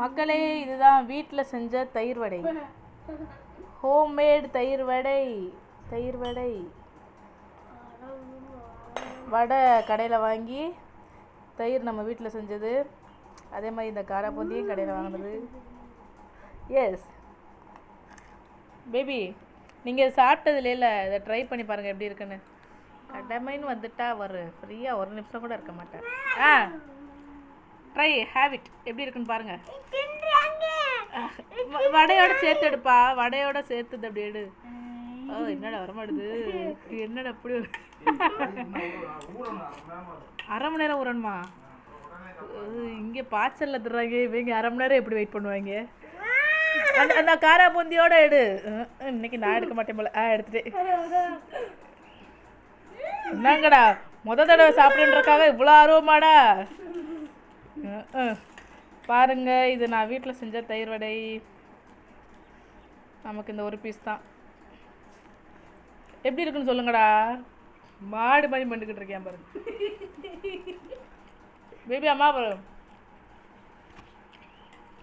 மக்களே, இதுதான் வீட்டில் செஞ்ச தயிர் வடை. ஹோம்மேட் தயிர் வடை. தயிர் வடை வடை கடையில் வாங்கி, தயிர் நம்ம வீட்டில் செஞ்சது. அதே மாதிரி இந்த காரா பூந்தியும் கடையில் வாங்கினது. எஸ் பேபி, நீங்கள் சாப்பிட்டதுல இல்லை, இதை ட்ரை பண்ணி பாருங்கள் எப்படி இருக்குன்னு. கடமைன்னு வந்துட்டா ஃப்ரீயாக ஒரு நிமிஷம் கூட இருக்க மாட்டேன். ட்ரை ஹேபிட் எப்படி இருக்குன்னு பாருங்க. வடையோட சேர்த்து எடுப்பா, வடையோட சேர்த்துது அப்படி எடு. என்னடா வரமாடுது, என்னடா அப்படி அரை மணி நேரம் ஊறணுமா? இங்கே பாய்ச்சல்ல தர்றாங்க இவங்க, அரை மணி நேரம் எப்படி வெயிட் பண்ணுவாங்க? அந்த காரா பூந்தியோட எடு. இன்னைக்கு நான் எடுக்க மாட்டேன் போல. எடுத்துட்டு என்னங்கடா தடவை சாப்பிடுன்றக்காக இவ்வளோ ஆர்வமாடா? பாருங்க, இது நான் வீட்டில் செஞ்ச தயிர் வடை. நமக்கு இந்த ஒரு பீஸ் தான். எப்படி இருக்குன்னு சொல்லுங்கடா. மாடு மாதிரி பண்ணிக்கிட்டு இருக்கேன் பாருங்க பேபி. அம்மா பாரு.